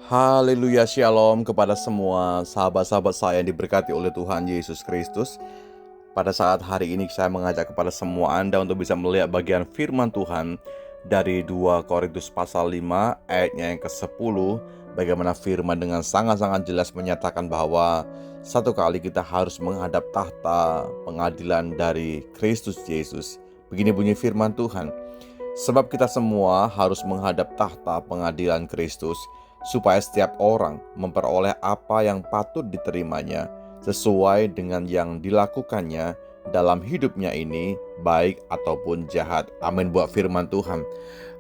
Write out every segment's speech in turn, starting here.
Haleluya, shalom kepada semua sahabat-sahabat saya yang diberkati oleh Tuhan Yesus Kristus. Pada saat hari ini saya mengajak kepada semua Anda untuk bisa melihat bagian firman Tuhan dari 2 Korintus pasal 5 ayatnya yang ke-10. Bagaimana firman dengan sangat-sangat jelas menyatakan bahwa satu kali kita harus menghadap tahta pengadilan dari Kristus Yesus. Begini bunyi firman Tuhan. Sebab kita semua harus menghadap tahta pengadilan Kristus, supaya setiap orang memperoleh apa yang patut diterimanya sesuai dengan yang dilakukannya dalam hidupnya ini, baik ataupun jahat. Amin buat firman Tuhan.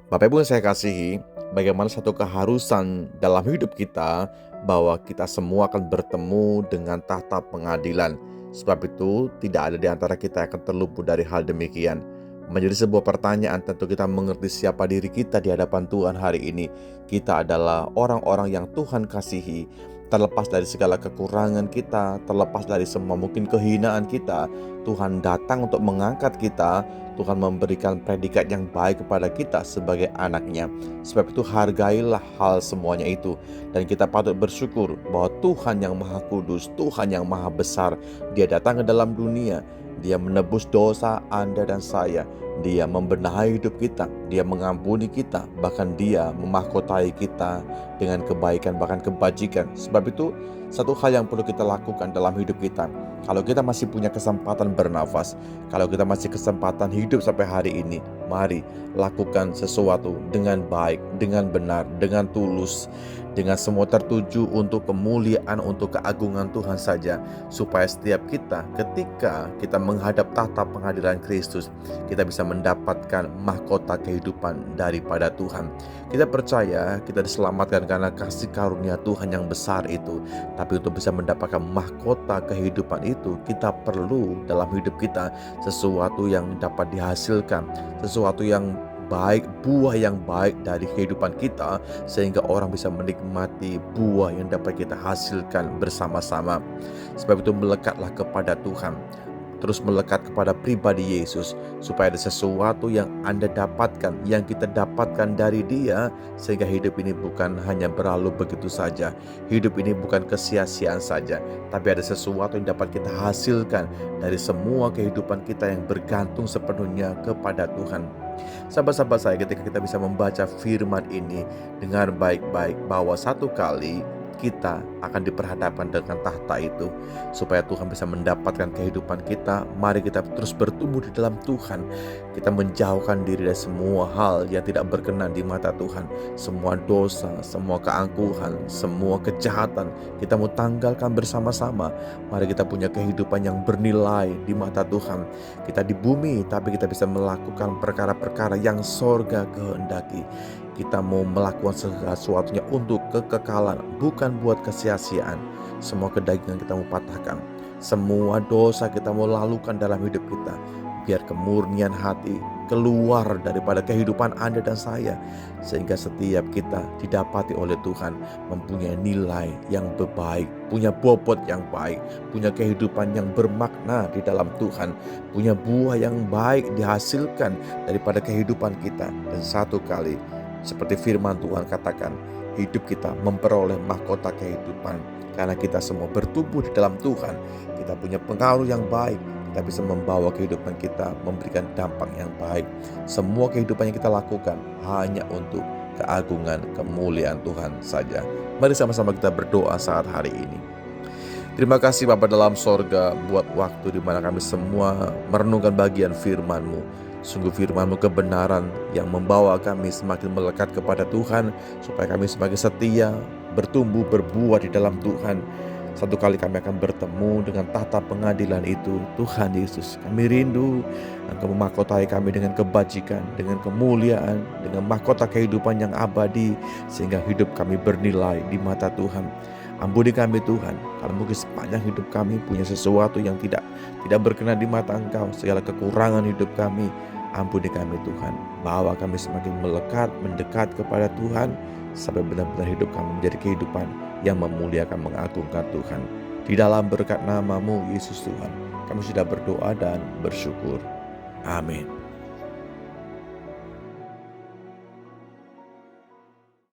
Bapak Ibu yang saya kasihi, bagaimana satu keharusan dalam hidup kita bahwa kita semua akan bertemu dengan tahta pengadilan. Sebab itu tidak ada di antara kita yang akan terluput dari hal demikian. Menjadi sebuah pertanyaan, tentu kita mengerti siapa diri kita di hadapan Tuhan hari ini. Kita adalah orang-orang yang Tuhan kasihi. Terlepas dari segala kekurangan kita, terlepas dari semua mungkin kehinaan kita, Tuhan datang untuk mengangkat kita. Tuhan memberikan predikat yang baik kepada kita sebagai anaknya. Sebab itu hargailah hal semuanya itu. Dan kita patut bersyukur bahwa Tuhan yang Maha Kudus, Tuhan yang Maha Besar, Dia datang ke dalam dunia. Dia menebus dosa Anda dan saya. Dia membenahi hidup kita. Dia mengampuni kita. Bahkan Dia memahkotai kita dengan kebaikan, bahkan kebajikan. Sebab itu satu hal yang perlu kita lakukan dalam hidup kita. Kalau kita masih punya kesempatan bernafas, kalau kita masih kesempatan hidup sampai hari ini, mari lakukan sesuatu dengan baik, dengan benar, dengan tulus, dengan semua tertuju untuk kemuliaan, untuk keagungan Tuhan saja. Supaya setiap kita ketika kita menghadap tahta pengadilan Kristus, kita bisa mendapatkan mahkota kehidupan daripada Tuhan. Kita percaya kita diselamatkan karena kasih karunia Tuhan yang besar itu. Tapi untuk bisa mendapatkan mahkota kehidupan itu, kita perlu dalam hidup kita sesuatu yang dapat dihasilkan, sesuatu yang baik, buah yang baik dari kehidupan kita, sehingga orang bisa menikmati buah yang dapat kita hasilkan bersama-sama. Sebab itu melekatlah kepada Tuhan, terus melekat kepada pribadi Yesus, supaya ada sesuatu yang Anda dapatkan, yang kita dapatkan dari Dia, sehingga hidup ini bukan hanya berlalu begitu saja. Hidup ini bukan kesia-siaan saja, tapi ada sesuatu yang dapat kita hasilkan dari semua kehidupan kita yang bergantung sepenuhnya kepada Tuhan. Sahabat-sahabat saya, ketika kita bisa membaca firman ini dengan baik-baik, bahwa satu kali kita akan diperhadapkan dengan tahta itu, supaya Tuhan bisa mendapatkan kehidupan kita. Mari kita terus bertumbuh di dalam Tuhan. Kita menjauhkan diri dari semua hal yang tidak berkenan di mata Tuhan. Semua dosa, semua keangkuhan, semua kejahatan kita mau tanggalkan bersama-sama. Mari kita punya kehidupan yang bernilai di mata Tuhan. Kita di bumi, tapi kita bisa melakukan perkara-perkara yang sorga kehendaki. Kita mau melakukan sesuatunya untuk kekekalan, bukan buat kesia-siaan. Semua kedagingan kita mau patahkan, semua dosa kita mau lalukan dalam hidup kita. Biar kemurnian hati keluar daripada kehidupan Anda dan saya, sehingga setiap kita didapati oleh Tuhan mempunyai nilai yang baik, punya bobot yang baik, punya kehidupan yang bermakna di dalam Tuhan, punya buah yang baik dihasilkan daripada kehidupan kita. Dan satu kali, seperti firman Tuhan katakan, hidup kita memperoleh mahkota kehidupan. Karena kita semua bertumbuh di dalam Tuhan, kita punya pengaruh yang baik. Kita bisa membawa kehidupan kita, memberikan dampak yang baik. Semua kehidupan yang kita lakukan hanya untuk keagungan, kemuliaan Tuhan saja. Mari sama-sama kita berdoa saat hari ini. Terima kasih Bapa dalam sorga, buat waktu di mana kami semua merenungkan bagian firman-Mu. Sungguh firman-Mu kebenaran yang membawa kami semakin melekat kepada Tuhan, supaya kami semakin setia, bertumbuh, berbuah di dalam Tuhan. Satu kali kami akan bertemu dengan tahta pengadilan itu. Tuhan Yesus, kami rindu Engkau memahkotai kami dengan kebajikan, dengan kemuliaan, dengan mahkota kehidupan yang abadi, sehingga hidup kami bernilai di mata Tuhan. Ampuni kami Tuhan, kalau mungkin sepanjang hidup kami punya sesuatu yang tidak berkenan di mata Engkau, segala kekurangan hidup kami, ampuni kami Tuhan. Bawa kami semakin melekat, mendekat kepada Tuhan, sampai benar-benar hidup kami menjadi kehidupan yang memuliakan, mengagungkan Tuhan. Di dalam berkat nama-Mu Yesus Tuhan, kami sudah berdoa dan bersyukur. Amin.